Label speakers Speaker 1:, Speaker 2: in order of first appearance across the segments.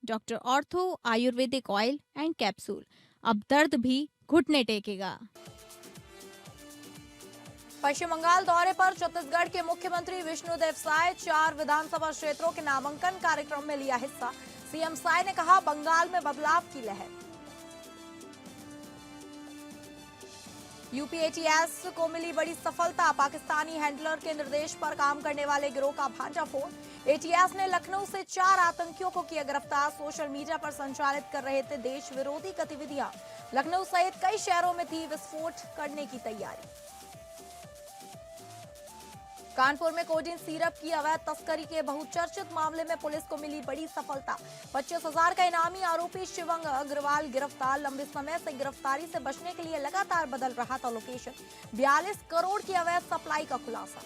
Speaker 1: Doctor ortho Ayurvedic oil and capsule. अब दर्द भी घुटने टेकेगा।
Speaker 2: पश्चिम बंगाल दौरे पर छत्तीसगढ़ के मुख्यमंत्री विष्णुदेव साय 4 विधानसभा क्षेत्रों के नामांकन कार्यक्रम में लिया हिस्सा। सीएम साय ने कहा, बंगाल में बदलाव की लहर। यूपी एटीएस को मिली बड़ी सफलता। पाकिस्तानी हैंडलर के निर्देश पर काम करने वाले गिरोह का भांडाफोड़। एटीएस ने लखनऊ से 4 आतंकियों को किया गिरफ्तार। सोशल मीडिया पर संचालित कर रहे थे देश विरोधी गतिविधियां। लखनऊ सहित कई शहरों में थी विस्फोट करने की तैयारी। कानपुर में कोडीन सिरप की अवैध तस्करी के बहुचर्चित मामले में पुलिस को मिली बड़ी सफलता। 25,000 का इनामी आरोपी शिवंग अग्रवाल गिरफ्तार। लंबे समय से गिरफ्तारी से बचने के लिए लगातार बदल रहा था लोकेशन। 42 करोड़ की अवैध सप्लाई का खुलासा।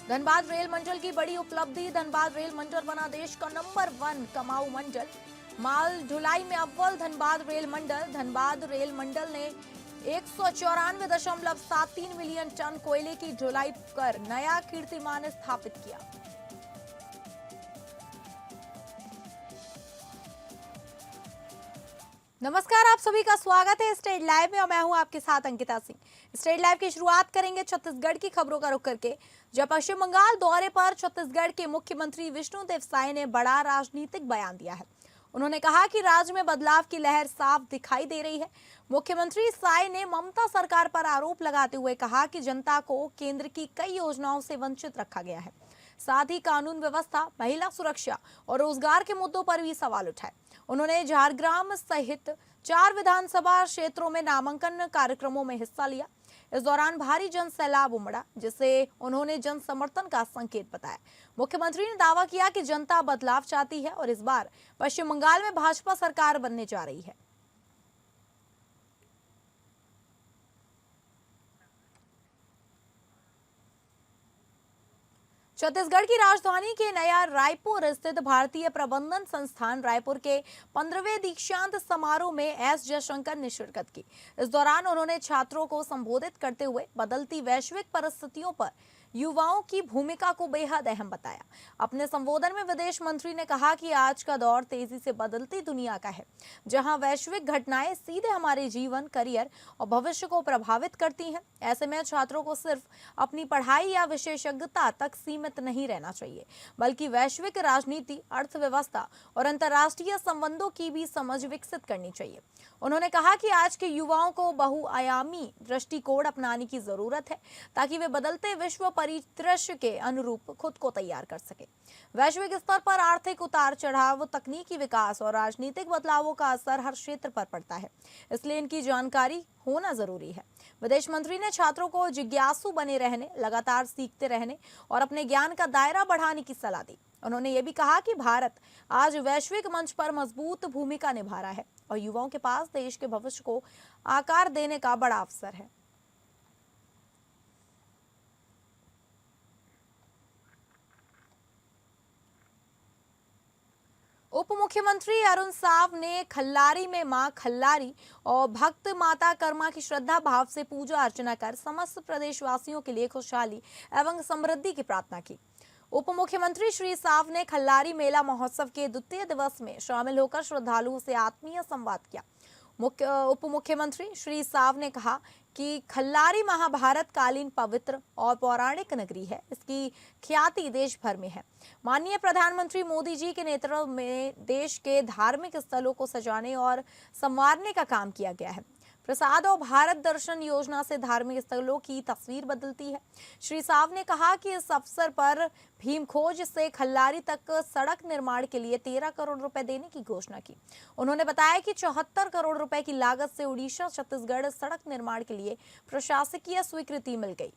Speaker 2: धनबाद रेल मंडल की बड़ी उपलब्धि। धनबाद रेल मंडल बना देश का नंबर 1 कमाऊ मंडल। माल ढुलाई में अव्वल धनबाद रेल मंडल। धनबाद रेल मंडल ने 194.73 मिलियन टन कोयले की ढुलाई कर नया कीर्तिमान स्थापित किया। नमस्कार, आप सभी का स्वागत है स्टेट लाइव में और मैं हूं आपके साथ अंकिता सिंह। स्टेट लाइव की शुरुआत करेंगे छत्तीसगढ़ की खबरों का रुख करके। जब पश्चिम बंगाल दौरे पर छत्तीसगढ़ के मुख्यमंत्री विष्णुदेव साय ने बड़ा राजनीतिक बयान दिया है। उन्होंने कहा कि राज्य में बदलाव की लहर साफ दिखाई दे रही है। मुख्यमंत्री साय ने ममता सरकार पर आरोप लगाते हुए कहा कि जनता को केंद्र की कई योजनाओं से वंचित रखा गया है। साथ ही कानून व्यवस्था, महिला सुरक्षा और रोजगार के मुद्दों पर भी सवाल उठाए। उन्होंने झारग्राम सहित 4 विधानसभा क्षेत्रों में नामांकन कार्यक्रमों में हिस्सा लिया। इस दौरान भारी जन सैलाब उमड़ा, जिसे उन्होंने जन समर्थन का संकेत बताया। मुख्यमंत्री ने दावा किया कि जनता बदलाव चाहती है और इस बार पश्चिम बंगाल में भाजपा सरकार बनने जा रही है। छत्तीसगढ़ की राजधानी के नया रायपुर स्थित भारतीय प्रबंधन संस्थान रायपुर के 15वें दीक्षांत समारोह में एस जयशंकर ने शिरकत की। इस दौरान उन्होंने छात्रों को संबोधित करते हुए बदलती वैश्विक परिस्थितियों पर युवाओं की भूमिका को बेहद अहम बताया। अपने संबोधन में विदेश मंत्री ने कहा कि आज का दौर तेजी से बदलती दुनिया का है, जहां वैश्विक घटनाएं सीधे हमारे जीवन, करियर और भविष्य को प्रभावित करती हैं। ऐसे में छात्रों को सिर्फ अपनी पढ़ाई या विशेषज्ञता तक सीमित नहीं रहना चाहिए, बल्कि वैश्विक राजनीति, अर्थव्यवस्था और अंतर्राष्ट्रीय संबंधों की भी समझ विकसित करनी चाहिए। उन्होंने कहा कि आज के युवाओं को बहुआयामी दृष्टिकोण अपनाने की जरूरत है, ताकि वे बदलते विश्व परिदृश्य के अनुरूप खुद को तैयार कर सके। वैश्विक स्तर पर आर्थिक उतार चढ़ाव, तकनीकी विकास और राजनीतिक बदलावों का असर हर क्षेत्र पर पड़ता है, इसलिए इनकी जानकारी होना जरूरी है। विदेश मंत्री ने छात्रों को जिज्ञासु बने रहने, लगातार सीखते रहने और अपने ज्ञान का दायरा बढ़ाने की सलाह दी। उन्होंने ये भी कहा कि भारत आज वैश्विक मंच पर मजबूत भूमिका निभा रहा है और युवाओं के पास देश के भविष्य को आकार देने का बड़ा अवसर है। उप मुख्यमंत्री अरुण साव ने खल्लारी में मां खल्लारी और भक्त माता कर्मा की श्रद्धा भाव से पूजा अर्चना कर समस्त प्रदेशवासियों के लिए खुशहाली एवं समृद्धि की प्रार्थना की। उप मुख्यमंत्री श्री साव ने खल्लारी मेला महोत्सव के द्वितीय दिवस में शामिल होकर श्रद्धालुओं से आत्मीय संवाद किया। उप मुख्यमंत्री श्री साव ने कहा कि खल्लारी महाभारत कालीन पवित्र और पौराणिक नगरी है। इसकी ख्याति देश भर में है। माननीय प्रधानमंत्री मोदी जी के नेतृत्व में देश के धार्मिक स्थलों को सजाने और संवारने का काम किया गया है। प्रसाद और भारत दर्शन योजना से धार्मिक स्थलों की तस्वीर बदलती है। श्री साव ने कहा कि इस अवसर पर भीमखोज से खल्लारी तक सड़क निर्माण के लिए 13 करोड़ रुपए देने की घोषणा की। उन्होंने बताया कि 74 करोड़ रुपए की लागत से उड़ीसा छत्तीसगढ़ सड़क निर्माण के लिए प्रशासकीय स्वीकृति मिल गई।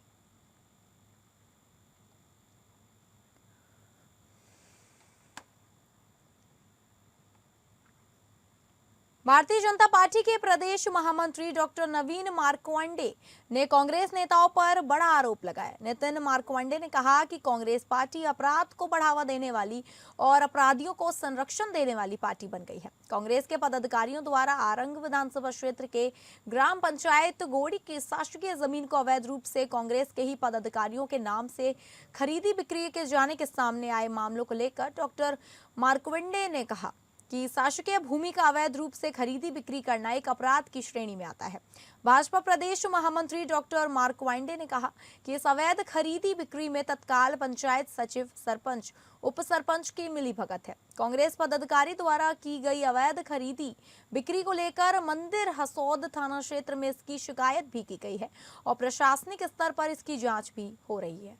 Speaker 2: भारतीय जनता पार्टी के प्रदेश महामंत्री डॉक्टर नवीन मार्कंडे ने कांग्रेस नेताओं पर बड़ा आरोप लगाया। नितिन मार्कंडे ने कहा कि कांग्रेस पार्टी अपराध को बढ़ावा देने वाली और अपराधियों को संरक्षण देने वाली पार्टी बन गई है। कांग्रेस के पदाधिकारियों द्वारा आरंग विधानसभा क्षेत्र के ग्राम पंचायत गोड़ी की शासकीय जमीन को अवैध रूप से कांग्रेस के ही पदाधिकारियों के नाम से खरीदी बिक्री के जाने के सामने आए मामलों को लेकर डॉक्टर मार्कंडे ने कहा कि शासकीय भूमि का अवैध रूप से खरीदी बिक्री करना एक अपराध की श्रेणी में आता है। भाजपा प्रदेश महामंत्री डॉक्टर मार्कंडे ने कहा कि इस अवैध खरीदी बिक्री में तत्काल पंचायत सचिव, सरपंच, उप सरपंच की मिलीभगत है। कांग्रेस पदाधिकारी द्वारा की गई अवैध खरीदी बिक्री को लेकर मंदिर हसौद थाना क्षेत्र में इसकी शिकायत भी की गई है और प्रशासनिक स्तर पर इसकी जांच भी हो रही है।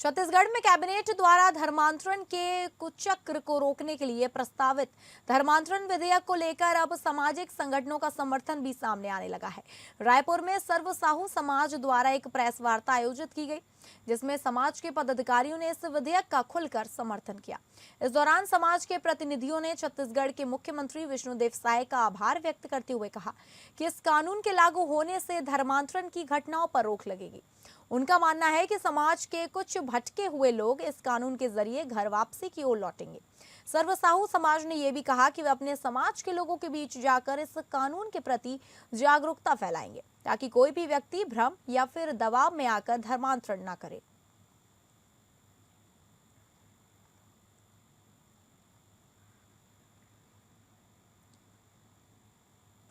Speaker 2: छत्तीसगढ़ में कैबिनेट द्वारा धर्मांतरण के कुचक्र को रोकने के लिए प्रस्तावित धर्मांतरण विधेयक को लेकर अब सामाजिक संगठनों का समर्थन भी सामने आने लगा है। रायपुर में सर्व साहू समाज द्वारा एक प्रेस वार्ता आयोजित की गई, जिसमें समाज के पदाधिकारियों ने इस विधेयक का खुलकर समर्थन किया। इस दौरान समाज के प्रतिनिधियों ने छत्तीसगढ़ के मुख्यमंत्री विष्णुदेव साय का आभार व्यक्त करते हुए कहा कि इस कानून के लागू होने से धर्मांतरण की घटनाओं पर रोक लगेगी। उनका मानना है कि समाज के कुछ भटके हुए लोग इस कानून के जरिए घर वापसी की ओर लौटेंगे। सर्व साहू समाज ने यह भी कहा कि वे अपने समाज के लोगों के बीच जाकर इस कानून के प्रति जागरूकता फैलाएंगे, ताकि कोई भी व्यक्ति भ्रम या फिर दबाव में आकर धर्मांतरण न करे।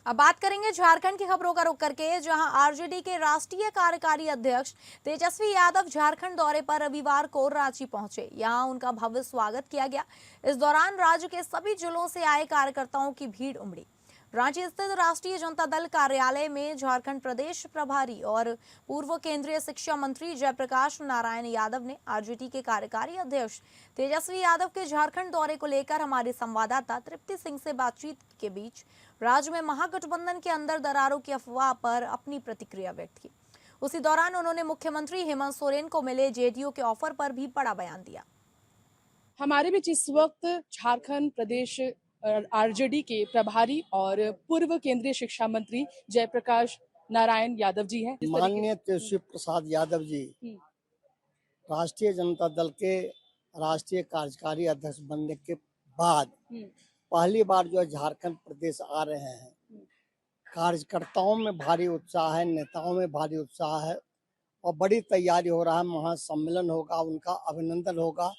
Speaker 2: अब बात करेंगे झारखंड की खबरों का रुख करके, जहां आरजेडी के राष्ट्रीय कार्यकारी अध्यक्ष तेजस्वी यादव झारखंड दौरे पर रविवार को रांची पहुंचे। यहां उनका भव्य स्वागत किया गया। इस दौरान राज्य के सभी जिलों से आए कार्यकर्ताओं की भीड़ उमड़ी। रांची स्थित राष्ट्रीय जनता दल कार्यालय में झारखंड प्रदेश प्रभारी और पूर्व केंद्रीय शिक्षा मंत्री जयप्रकाश नारायण यादव ने आरजेडी के कार्यकारी अध्यक्ष तेजस्वी यादव के झारखंड दौरे को लेकर हमारे संवाददाता तृप्ति सिंह से बातचीत के बीच राज्य में महागठबंधन के अंदर दरारों की अफवाह पर अपनी प्रतिक्रिया व्यक्त की। उसी दौरान उन्होंने मुख्यमंत्री हेमंत सोरेन को मिले जेडीयू के ऑफर पर भी बड़ा बयान दिया।
Speaker 3: हमारे बीच इस वक्त झारखंड प्रदेश आरजेडी के प्रभारी और पूर्व केंद्रीय शिक्षा मंत्री जयप्रकाश नारायण यादव जी हैं।
Speaker 4: माननीय तेजस्वी प्रसाद यादव जी राष्ट्रीय जनता दल के राष्ट्रीय कार्यकारी अध्यक्ष बनने के बाद पहली बार जो झारखंड प्रदेश आ रहे हैं। कार्यकर्ताओं में भारी उत्साह है, नेताओं में भारी उत्साह है और बड़ी तैयारी हो रहा है। महासम्मेलन होगा, उनका अभिनंदन होगा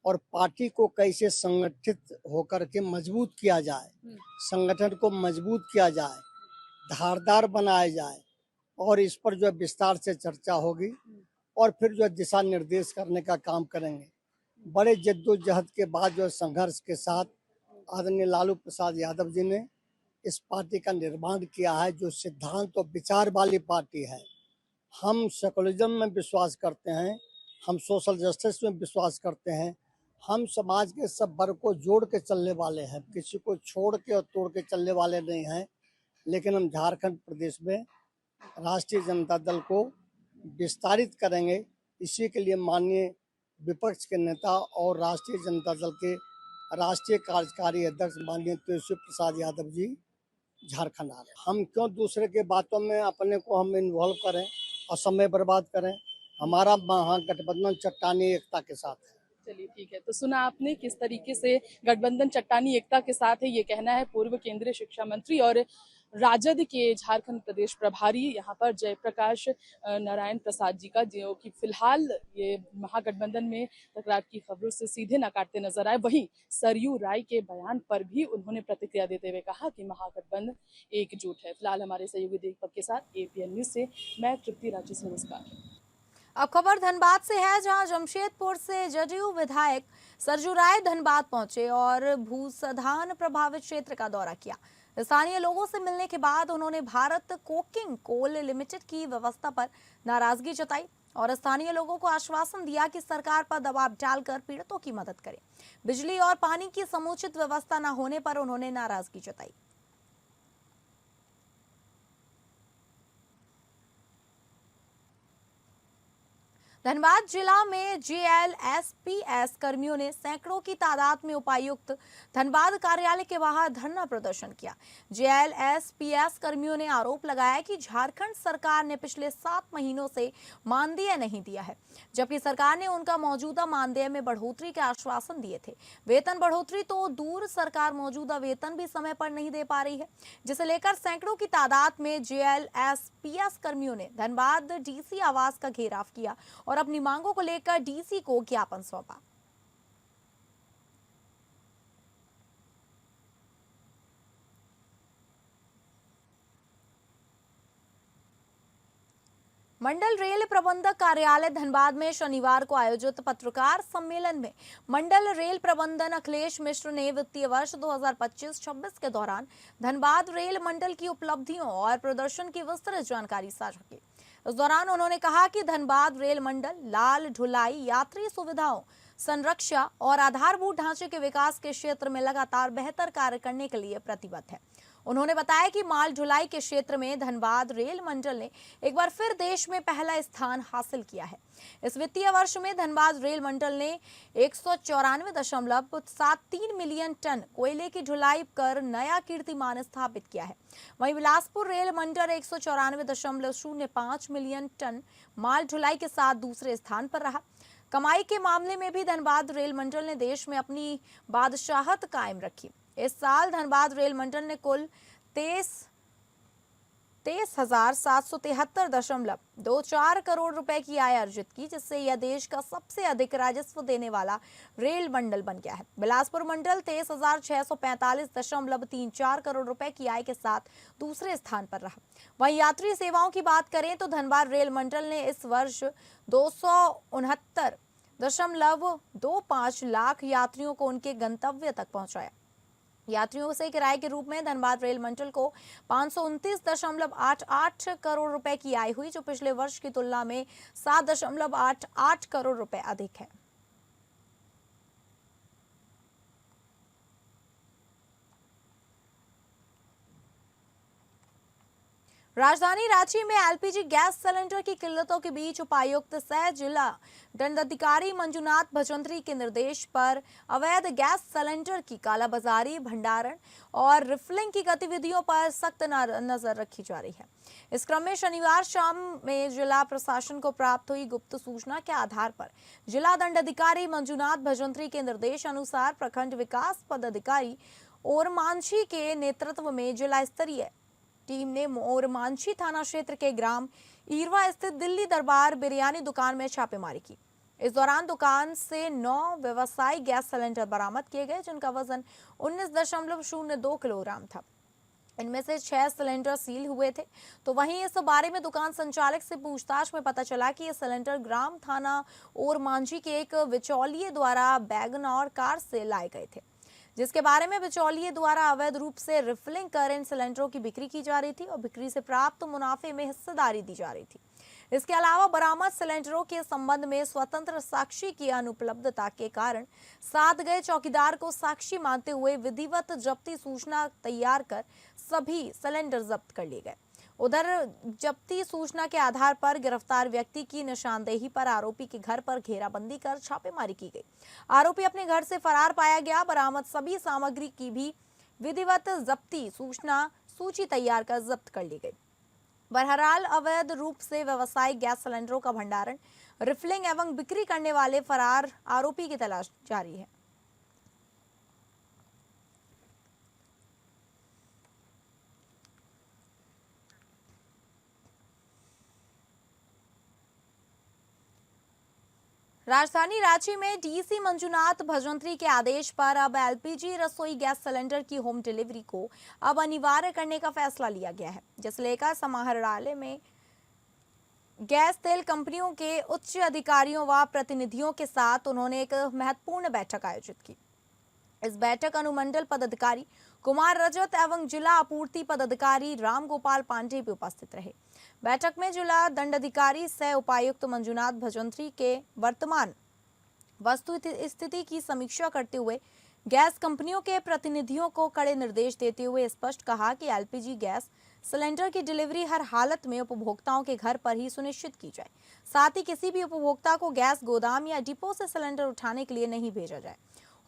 Speaker 4: और पार्टी को कैसे संगठित होकर के मजबूत किया जाए, संगठन को मजबूत किया जाए, धारदार बनाया जाए और इस पर जो विस्तार से चर्चा होगी और फिर जो दिशा निर्देश करने का काम करेंगे। बड़े जद्दोजहद के बाद जो संघर्ष के साथ आदरणीय लालू प्रसाद यादव जी ने इस पार्टी का निर्माण किया है, जो सिद्धांत और विचार वाली पार्टी है। हम सेकुलरिज्म में विश्वास करते हैं, हम सोशल जस्टिस में विश्वास करते हैं, हम समाज के सब वर्ग को जोड़ के चलने वाले हैं, किसी को छोड़ के और तोड़ के चलने वाले नहीं हैं। लेकिन हम झारखंड प्रदेश में राष्ट्रीय जनता दल को विस्तारित करेंगे। इसी के लिए माननीय विपक्ष के नेता और राष्ट्रीय जनता दल के राष्ट्रीय कार्यकारी अध्यक्ष माननीय तेजस्वी प्रसाद यादव जी झारखंड आ रहे हैं। हम क्यों दूसरे के बातों में अपने को हम इन्वॉल्व करें और समय बर्बाद करें। हमारा महागठबंधन चट्टानी एकता के साथ है।
Speaker 3: चलिए ठीक है, तो सुना आपने किस तरीके से गठबंधन चट्टानी एकता के साथ है, ये कहना है पूर्व केंद्रीय शिक्षा मंत्री और राजद के झारखंड प्रदेश प्रभारी यहाँ पर जयप्रकाश नारायण प्रसाद जी का, जो कि फिलहाल ये महागठबंधन में तकरार की खबरों से सीधे न काटते नजर आए। वहीं सरयू राय के बयान पर भी उन्होंने प्रतिक्रिया देते हुए कहा कि महागठबंधन एकजुट है। फिलहाल हमारे सहयोगी दीपक के साथ एपीएन न्यूज से मैं तृप्ति राजेश, नमस्कार।
Speaker 2: अब खबर धनबाद से है, जहां जमशेदपुर से जदयू विधायक सरजू राय धनबाद पहुंचे और भूसधान प्रभावित क्षेत्र का दौरा किया। स्थानीय लोगों से मिलने के बाद उन्होंने भारत कोकिंग कोल लिमिटेड की व्यवस्था पर नाराजगी जताई और स्थानीय लोगों को आश्वासन दिया कि सरकार पर दबाव डालकर पीड़ितों की मदद करे। बिजली और पानी की समुचित व्यवस्था न होने पर उन्होंने नाराजगी जताई। धनबाद जिला में जेएलएसपीएस कर्मियों ने सैकड़ों की तादाद में उपायुक्त धनबाद कार्यालय के बाहर धरना प्रदर्शन किया। जेएलएसपीएस कर्मियों ने आरोप लगाया कि झारखंड सरकार ने पिछले 7 महीनों से मानदेय नहीं दिया है, जबकि सरकार ने उनका मौजूदा मानदेय में बढ़ोतरी के आश्वासन दिए थे। वेतन बढ़ोतरी तो दूर, सरकार मौजूदा वेतन भी समय पर नहीं दे पा रही है, जिसे लेकर सैकड़ों की तादाद में जेएलएसपीएस कर्मियों ने धनबाद डीसी आवास का घेराव किया और अपनी मांगों को लेकर डीसी को ज्ञापन सौंपा। मंडल रेल प्रबंधक कार्यालय धनबाद में शनिवार को आयोजित पत्रकार सम्मेलन में मंडल रेल प्रबंधन अखिलेश मिश्र ने वित्तीय वर्ष 2025-26 के दौरान धनबाद रेल मंडल की उपलब्धियों और प्रदर्शन की विस्तृत जानकारी साझा की। इस दौरान उन्होंने कहा कि धनबाद रेल मंडल लाल ढुलाई, यात्री सुविधाओं, संरक्षा और आधारभूत ढांचे के विकास के क्षेत्र में लगातार बेहतर कार्य करने के लिए प्रतिबद्ध है। उन्होंने बताया कि माल ढुलाई के क्षेत्र में धनबाद रेल मंडल ने एक बार फिर देश में पहला स्थान हासिल किया है। इस वित्तीय वर्ष में धनबाद रेल मंडल ने 194.73 मिलियन टन कोयले की ढुलाई कर नया कीर्तिमान स्थापित किया है। वहीं बिलासपुर रेल मंडल 194.05 मिलियन टन माल ढुलाई के साथ दूसरे स्थान पर रहा। कमाई के मामले में भी धनबाद रेल मंडल ने देश में अपनी बादशाहत कायम रखी। इस साल धनबाद रेल मंडल ने कुल 23,773.24 करोड़ रुपए की आय अर्जित की, जिससे यह देश का सबसे अधिक राजस्व देने वाला रेल मंडल बन गया है। बिलासपुर मंडल 23,645.34 करोड़ रुपए की आय के साथ दूसरे स्थान पर रहा। वहीं यात्री सेवाओं की बात करें तो धनबाद रेल मंडल ने इस वर्ष 269.25 लाख यात्रियों को उनके गंतव्य तक पहुंचाया। यात्रियों से किराए के रूप में धनबाद रेल मंडल को 529.88 करोड़ रुपए की आय हुई, जो पिछले वर्ष की तुलना में 7.88 करोड़ रुपए अधिक है। राजधानी रांची में एलपीजी गैस सिलेंडर की किल्लतों के बीच उपायुक्त सह जिला दंडाधिकारी मंजुनाथ भजंत्री के निर्देश पर अवैध गैस सिलेंडर की कालाबाजारी, भंडारण और रिफिलिंग की गतिविधियों पर सख्त नजर रखी जा रही है। इस क्रम में शनिवार शाम में जिला प्रशासन को प्राप्त हुई गुप्त सूचना के आधार पर जिला दंडाधिकारी मंजुनाथ भजंत्री के निर्देश अनुसार प्रखंड विकास पदाधिकारी ओरमांझी के नेतृत्व में जिला स्तरीय टीम ने ओरमांझी थाना क्षेत्र के ग्राम ईरवा स्थित दिल्ली दरबार बिरयानी दुकान में छापेमारी की। इस दौरान दुकान से 9 व्यवसायिक गैस सिलेंडर बरामद किए गए, जिनका वजन 19.02 किलोग्राम था। इनमें से 6 सिलेंडर सील हुए थे। तो वहीं इस बारे में दुकान संचालक से पूछताछ में पता चला कि ये सिलेंडर ग्राम थाना ओरमांझी के एक बिचौलिए द्वारा वैगनआर कार से लाए गए थे, जिसके बारे में बिचौलिए द्वारा अवैध रूप से रिफिलिंग कर इन सिलेंडरों की बिक्री की जा रही थी और बिक्री से प्राप्त मुनाफे में हिस्सेदारी दी जा रही थी। इसके अलावा बरामद सिलेंडरों के संबंध में स्वतंत्र साक्षी की अनुपलब्धता के कारण साथ गए चौकीदार को साक्षी मानते हुए विधिवत जब्ती सूचना तैयार कर सभी सिलेंडर जब्त कर लिए गए। उधर जब्ती सूचना के आधार पर गिरफ्तार व्यक्ति की निशानदेही पर आरोपी के घर पर घेराबंदी कर छापेमारी की गई। आरोपी अपने घर से फरार पाया गया। बरामद सभी सामग्री की भी विधिवत जब्ती सूचना सूची तैयार कर जब्त कर ली गई। बहरहाल अवैध रूप से व्यावसायिक गैस सिलेंडरों का भंडारण, रिफिलिंग एवं बिक्री करने वाले फरार आरोपी की तलाश जारी है। राजधानी रांची में डीसी मंजुनाथ भजंत्री के आदेश पर अब एलपीजी रसोई गैस सिलेंडर की होम डिलीवरी को अब अनिवार्य करने का फैसला लिया गया है, जिसे लेकर समाहरणालय में गैस तेल कंपनियों के उच्च अधिकारियों व प्रतिनिधियों के साथ उन्होंने एक महत्वपूर्ण बैठक आयोजित की। इस बैठक अनुमंडल पदाधिकारी कुमार रजत एवं जिला आपूर्ति पदाधिकारी राम गोपाल पांडे भी उपस्थित रहे। बैठक में जिला दंडाधिकारी सह उपायुक्त मंजुनाथ भजंत्री के वर्तमान वस्तु स्थिति की समीक्षा करते हुए गैस कंपनियों के प्रतिनिधियों को कड़े निर्देश देते हुए स्पष्ट कहा कि एलपीजी गैस सिलेंडर की डिलीवरी हर हालत में उपभोक्ताओं के घर पर ही सुनिश्चित की जाए। साथ ही किसी भी उपभोक्ता को गैस गोदाम या डिपो से सिलेंडर उठाने के लिए नहीं भेजा जाए।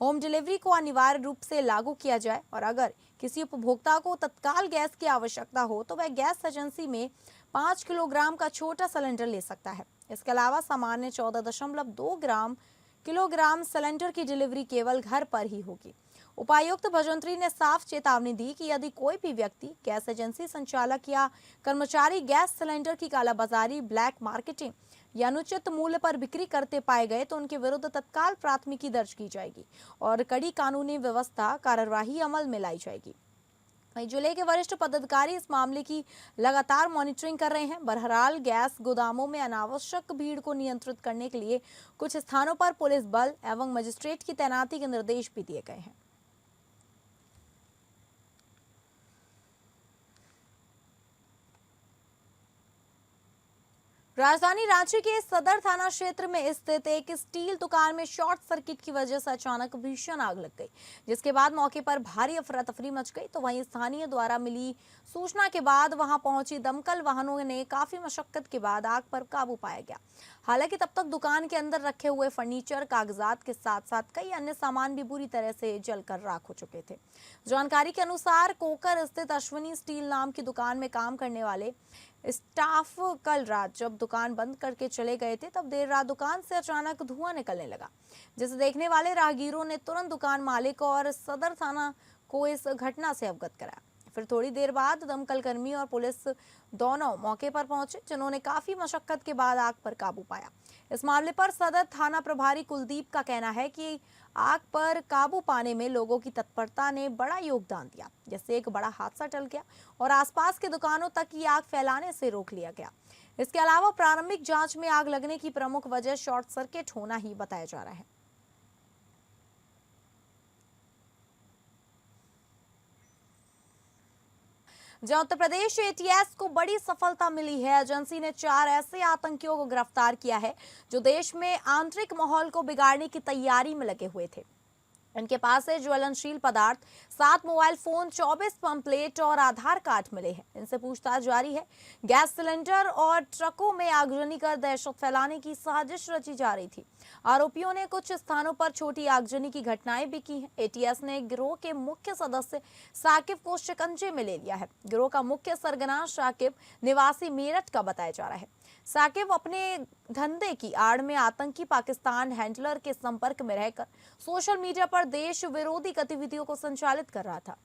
Speaker 2: होम डिलीवरी को अनिवार्य रूप से लागू किया जाए और अगर किसी उपभोक्ता को तत्काल गैस की आवश्यकता हो तो वह गैस एजेंसी में 5 किलोग्राम का छोटा सिलेंडर ले सकता है। इसके अलावा सामान्य 14.2 किलोग्राम सिलेंडर की डिलीवरी केवल घर पर ही होगी। उपायुक्त भजंत्री ने साफ चेतावनी दी कि यदि कोई भी व्यक्ति, गैस एजेंसी संचालक या कर्मचारी गैस सिलेंडर की कालाबाजारी, ब्लैक मार्केटिंग या अनुचित मूल्य पर बिक्री करते पाए गए तो उनके विरुद्ध तत्काल प्राथमिकी दर्ज की जाएगी और कड़ी कानूनी व्यवस्था कार्यवाही अमल में लाई जाएगी। जिले के वरिष्ठ पदाधिकारी इस मामले की लगातार मॉनिटरिंग कर रहे हैं। बहरहाल गैस गोदामों में अनावश्यक भीड़ को नियंत्रित करने के लिए कुछ स्थानों पर पुलिस बल एवं मजिस्ट्रेट की तैनाती के निर्देश भी दिए गए हैं। राजधानी रांची के सदर थाना क्षेत्र में स्थित एक स्टील दुकान में शॉर्ट सर्किट की वजह से अचानक भीषण आग लग गई, जिसके बाद मौके पर भारी अफरा तफरी मच गई। तो वहीं स्थानीय द्वारा मिली सूचना के बाद वहां पहुंची दमकल वाहनों ने काफी मशक्कत के बाद आग पर काबू पाया गया। हालांकि तब तक दुकान के अंदर रखे हुए फर्नीचर, कागजात के साथ साथ कई अन्य सामान भी बुरी तरह से जलकर राख हो चुके थे। जानकारी के अनुसार कोकर स्थित अश्विनी स्टील नाम की दुकान में काम करने वाले स्टाफ कल रात जब दुकान बंद करके चले गए थे, तब देर रात दुकान से अचानक धुआं निकलने लगा, जिसे देखने वाले राहगीरों ने तुरंत दुकान मालिक और सदर थाना को इस घटना से अवगत कराया। फिर थोड़ी देर बाद दमकल कर्मी और पुलिस दोनों मौके पर पहुंचे, जिन्होंने काफी मशक्कत के बाद आग पर काबू पाया। इस मामले पर सदर थाना प्रभारी कुलदीप का कहना है कि आग पर काबू पाने में लोगों की तत्परता ने बड़ा योगदान दिया, जिससे एक बड़ा हादसा टल गया और आसपास के दुकानों तक ये आग फैलाने से रोक लिया गया। इसके अलावा प्रारंभिक जांच में आग लगने की प्रमुख वजह शॉर्ट सर्किट होना ही बताया जा रहा है। जहां उत्तर प्रदेश एटीएस को बड़ी सफलता मिली है, एजेंसी ने 4 ऐसे आतंकियों को गिरफ्तार किया है जो देश में आंतरिक माहौल को बिगाड़ने की तैयारी में लगे हुए थे। इनके पास से ज्वलनशील पदार्थ, 7 मोबाइल फोन, 24 पंपलेट और आधार कार्ड मिले हैं। इनसे पूछताछ जारी है। गैस सिलेंडर और ट्रकों में आगजनी कर दहशत फैलाने की साजिश रची जा रही थी। आरोपियों ने कुछ स्थानों पर छोटी आगजनी की घटनाएं भी की हैं। एटीएस ने गिरोह के मुख्य सदस्य साकिब को शिकंजे में ले लिया है। गिरोह का मुख्य सरगना साकिब निवासी मेरठ का बताया जा रहा है। साकिब अपने धंधे की आड़ में आतंकी पाकिस्तान हैंडलर के संपर्क में रहकर सोशल मीडिया पर देश विरोधी गतिविधियों को संचालित कर रहा था।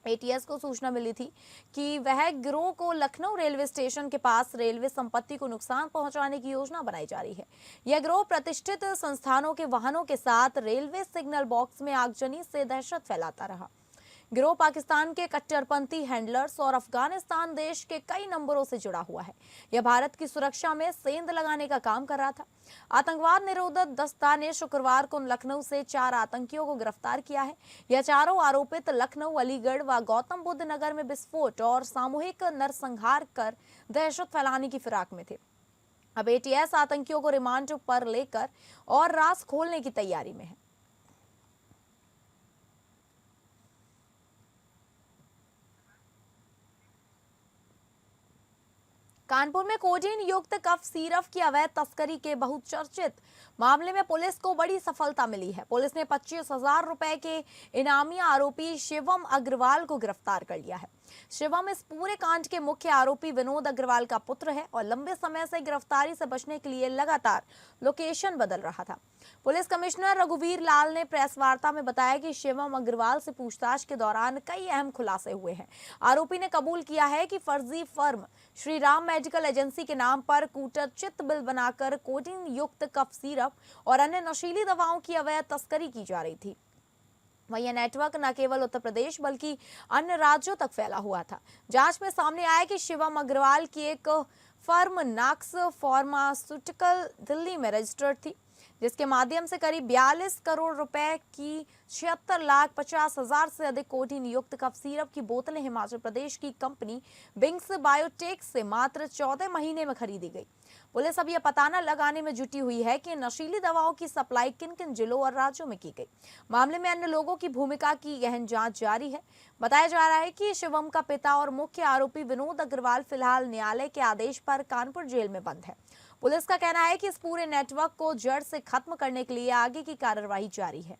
Speaker 2: एटीएस को सूचना मिली थी कि वह गिरोह को लखनऊ रेलवे स्टेशन के पास रेलवे संपत्ति को नुकसान पहुंचाने की योजना बनाई जा रही है। यह गिरोह प्रतिष्ठित संस्थानों के वाहनों के साथ रेलवे सिग्नल बॉक्स में आगजनी से दहशत फैलाता रहा। गिरोह पाकिस्तान के कट्टरपंथी हैंडलर्स और अफगानिस्तान देश के कई नंबरों से जुड़ा हुआ है। यह भारत की सुरक्षा में सेंध लगाने का काम कर रहा था। आतंकवाद निरोधक दस्ता ने शुक्रवार को लखनऊ से 4 आतंकियों को गिरफ्तार किया है। यह चारों आरोपित लखनऊ, अलीगढ़ व गौतम बुद्ध नगर में विस्फोट और सामूहिक नरसंहार कर दहशत फैलाने की फिराक में थे। अब एटीएस आतंकियों को रिमांड पर लेकर और राज खोलने की तैयारी में है। कानपुर में कोडीन युक्त कफ सिरप की अवैध तस्करी के बहुचर्चित मामले में पुलिस को बड़ी सफलता मिली है। पुलिस ने 25,000 रुपए के इनामी आरोपी शिवम अग्रवाल को गिरफ्तार कर लिया है। शिवम इस पूरे कांड के मुख्य आरोपी विनोद अग्रवाल का पुत्र है और लंबे समय से गिरफ्तारी से बचने के लिए लगातार लोकेशन बदल रहा था। पुलिस कमिश्नर रघुवीर लाल ने प्रेस वार्ता में बताया कि शिवम अग्रवाल से पूछताछ के दौरान कई अहम खुलासे हुए हैं। आरोपी ने कबूल किया है कि फर्जी firm Shri Ram medical agency के नाम पर कूटरचित बिल बनाकर कोडीन युक्त कफ सिरप और अन्य नशीली दवाओं की अवैध तस्करी की जा रही थी। वहीं यह नेटवर्क न केवल उत्तर प्रदेश बल्कि अन्य राज्यों तक फैला हुआ था। जांच में सामने आया कि शिवम अग्रवाल की एक फर्म नाक्स फार्मास्यूटिकल दिल्ली में रजिस्टर्ड थी। जिसके माध्यम से करीब 42 करोड़ रुपए की 76,50,000 से अधिक कोटिन युक्त कफ सिरप की बोतलें हिमाचल प्रदेश की कंपनी बिंग्स बायोटेक से मात्र 14 महीने में खरीदी गई। पुलिस अब यह पता लगाने में जुटी हुई है कि नशीली दवाओं की सप्लाई किन किन जिलों और राज्यों में की गई। मामले में अन्य लोगों की भूमिका की गहन जांच जारी है। बताया जा रहा है कि शिवम का पिता और मुख्य आरोपी विनोद अग्रवाल फिलहाल न्यायालय के आदेश पर कानपुर जेल में बंद है। पुलिस का कहना है कि इस पूरे नेटवर्क को जड़ से खत्म करने के लिए आगे की कार्रवाई जारी है।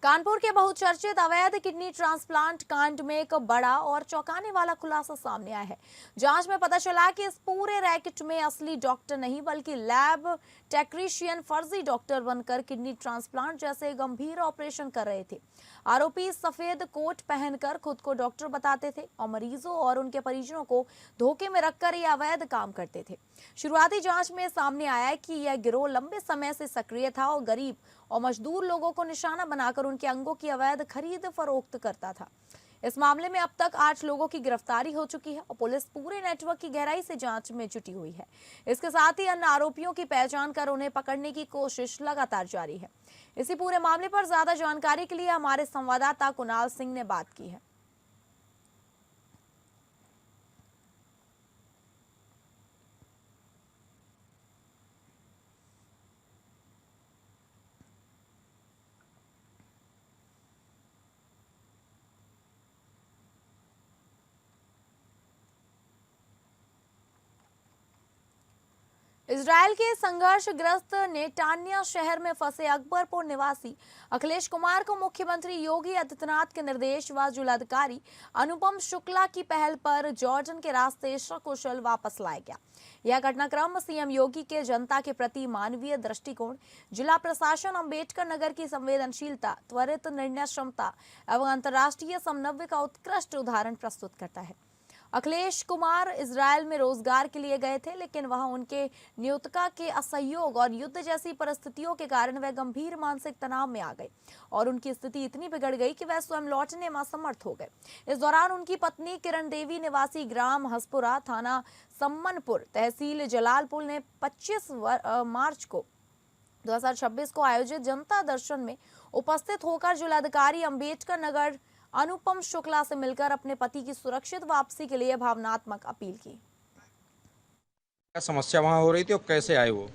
Speaker 2: कानपुर के बहुचर्चित अवैध किडनी ट्रांसप्लांट कांड में एक बड़ा और चौंकाने वाला खुलासा सामने आया है। जांच में पता चला कि इस पूरे रैकेट में असली डॉक्टर नहीं बल्कि लैब टेक्नीशियन फर्जी डॉक्टर बनकर किडनी ट्रांसप्लांट जैसे गंभीर ऑपरेशन कर रहे थे। आरोपी सफेद कोट पहनकर खुद को डॉक्टर बताते थे और मरीजों और उनके परिजनों को धोखे में रखकर ये अवैध काम करते थे। शुरुआती जांच में सामने आया है कि यह गिरोह लंबे समय से सक्रिय था और गरीब और मजदूर लोगों को निशाना बनाकर उनके अंगों की अवैध खरीद फरोख्त करता था। इस मामले में अब तक 8 लोगों की गिरफ्तारी हो चुकी है और पुलिस पूरे नेटवर्क की गहराई से जांच में जुटी हुई है। इसके साथ ही अन्य आरोपियों की पहचान कर उन्हें पकड़ने की कोशिश लगातार जारी है। इसी पूरे मामले पर ज्यादा जानकारी के लिए हमारे संवाददाता कुणाल सिंह ने बात की है। इजरायल के संघर्षग्रस्त नेटान्या शहर में फंसे अकबरपुर निवासी अखिलेश कुमार को मुख्यमंत्री योगी आदित्यनाथ के निर्देश व जिलाधिकारी अनुपम शुक्ला की पहल पर जॉर्डन के रास्ते सकुशल वापस लाया गया। यह घटनाक्रम सीएम योगी के जनता के प्रति मानवीय दृष्टिकोण, जिला प्रशासन, अंबेडकर नगर की संवेदनशीलता, त्वरित निर्णय क्षमता एवं अंतर्राष्ट्रीय समन्वय का उत्कृष्ट उदाहरण प्रस्तुत करता है। अखिलेश कुमार इजरायल में रोजगार के लिए गए थे, लेकिन वहां उनके नियोक्ता के असहयोग और युद्ध जैसी परिस्थितियों के कारण वह गंभीर मानसिक तनाव में आ गए और उनकी स्थिति इतनी बिगड़ गई कि वह स्वयं लौटने में असमर्थ हो गए। इस दौरान उनकी पत्नी किरण देवी निवासी ग्राम हसपुरा, थाना सम्मनपुर, तहसील जलालपुर ने 25 मार्च को 2026 को आयोजित जनता दर्शन में उपस्थित होकर जिलाधिकारी अंबेडकर नगर अनुपम शुक्ला से मिलकर अपने पति की सुरक्षित वापसी के लिए भावनात्मक अपील की।
Speaker 5: क्या समस्या वहाँ हो रही थी और कैसे आए वो?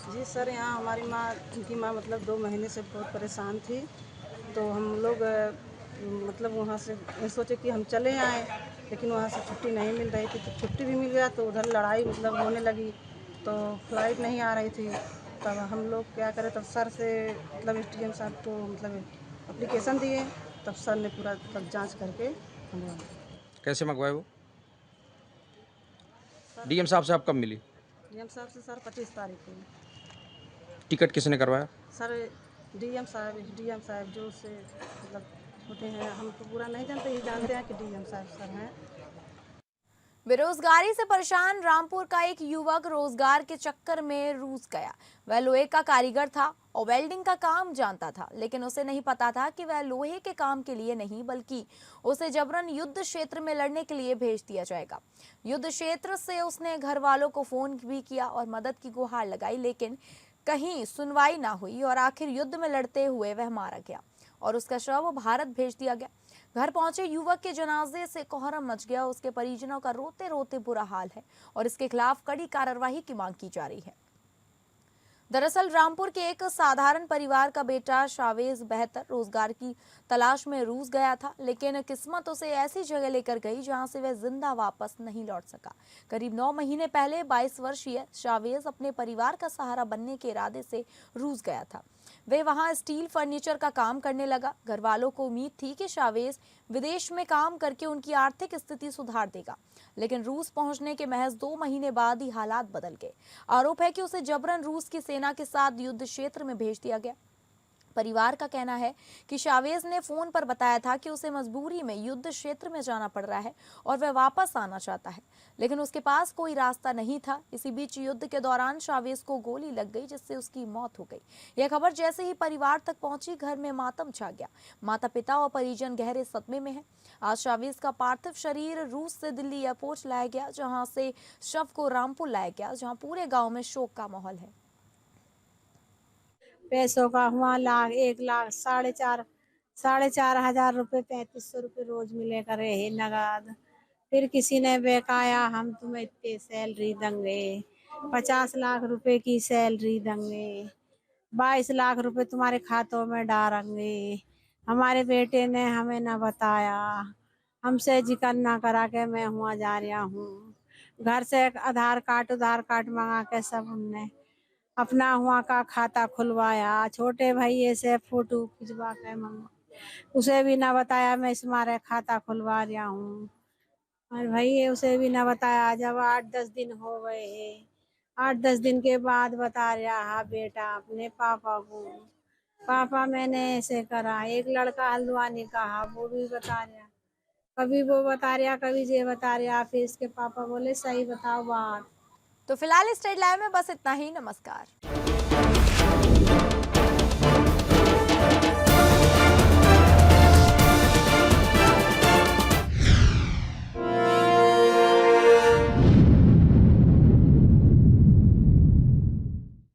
Speaker 6: जी सर, यहाँ हमारी माँ, उनकी माँ मतलब 2 महीने से बहुत परेशान थी, तो हम लोग मतलब वहाँ से सोचे कि हम चले आए, लेकिन वहाँ से छुट्टी नहीं मिल रही थी। तो छुट्टी भी मिल गया तो उधर लड़ाई मतलब होने लगी, तो फ्लाइट नहीं आ रही थी। तब हम लोग क्या करें, तब सर से मतलब एसडीएम साहब को मतलब एप्लीकेशन दिए, तब सर ने पूरा तब जांच करके हमें।
Speaker 5: कैसे मंगवाए वो? डीएम साहब से आप कब मिली?
Speaker 6: डीएम साहब से सर 25 तारीख को।
Speaker 5: टिकट किसने करवाया?
Speaker 6: सर डीएम साहब, एसडीएम साहब जो से मतलब होते हैं, हम तो पूरा नहीं जानते, ही जानते हैं कि डीएम साहब सर हैं।
Speaker 2: बेरोजगारी से परेशान रामपुर का एक युवक रोजगार के चक्कर में रूस गया। वह लोहे का कारीगर था और वेल्डिंग का काम जानता था, लेकिन उसे नहीं पता था कि वह लोहे के काम के लिए नहीं बल्कि उसे जबरन युद्ध क्षेत्र में लड़ने के लिए भेज दिया जाएगा। युद्ध क्षेत्र से उसने घर वालों को फोन भी किया और मदद की गुहार लगाई, लेकिन कहीं सुनवाई ना हुई और आखिर युद्ध में लड़ते हुए वह मारा गया और उसका शव भारत भेज दिया गया। घर पहुंचे युवक के जनाजे से कोहराम मच गया। उसके परिजनों का रोते रोते बुरा हाल है और इसके खिलाफ कड़ी कार्रवाई की मांग की जा रही है। दरअसल रामपुर के एक साधारण परिवार का बेटा शावेज बेहतर रोजगार की तलाश में रूस गया था, लेकिन किस्मत उसे ऐसी जगह लेकर गई जहां से वह जिंदा वापस नहीं लौट सका। करीब 9 महीने पहले 22 वर्षीय शावेज अपने परिवार का सहारा बनने के इरादे से रूस गया था। वे वहां स्टील फर्नीचर का काम करने लगा। घर वालों को उम्मीद थी कि शावेज विदेश में काम करके उनकी आर्थिक स्थिति सुधार देगा, लेकिन रूस पहुंचने के महज 2 महीने बाद ही हालात बदल गए। आरोप है कि उसे जबरन रूस की सेना के साथ युद्ध क्षेत्र में भेज दिया गया। परिवार का कहना है कि शावेज ने फोन पर बताया था कि उसे मजबूरी में युद्ध क्षेत्र में जाना पड़ रहा है और वह वापस आना चाहता है, लेकिन उसके पास कोई रास्ता नहीं था। इसी बीच युद्ध के दौरान शावेज को गोली लग गई, जिससे उसकी मौत हो गई। यह खबर जैसे ही परिवार तक पहुंची, घर में मातम छा गया। माता पिता और परिजन गहरे सदमे में हैं। आज शावेज का पार्थिव शरीर रूस से दिल्ली एयरपोर्ट लाया गया, जहां से शव को रामपुर लाया गया, जहां पूरे गाँव में शोक का माहौल है।
Speaker 7: पैसों का हुआ 1,00,000 साढ़े चार हजार रुपये 3,500 रुपये रोज मिले करे है नगद। फिर किसी ने बहकाया हम तुम्हें इतने सैलरी देंगे, 50 लाख रुपए की सैलरी देंगे, 22 लाख रुपए तुम्हारे खातों में डालेंगे। हमारे बेटे ने हमें न बताया, हमसे जिक्र ना करा के मैं हुआ जा रहा हूँ। घर से आधार कार्ड मंगा के सब उनने अपना हुआ का खाता खुलवाया। छोटे भैया से फोटो खिंचवा के मंगा, उसे भी ना बताया मैं तुम्हारे खाता खुलवा रहा हूँ। और भैया उसे भी ना बताया। जब 8-10 दिन हो गए हैं, 8-10 दिन के बाद बता रहा बेटा अपने पापा को, पापा मैंने ऐसे करा। एक लड़का हल्द्वानी कहा, वो भी बता रहा, कभी वो बता रहा कभी ये बता रहा। फिर इसके पापा बोले सही बताओ बात।
Speaker 2: तो फिलहाल इस स्टेट लाइव में बस इतना ही। नमस्कार।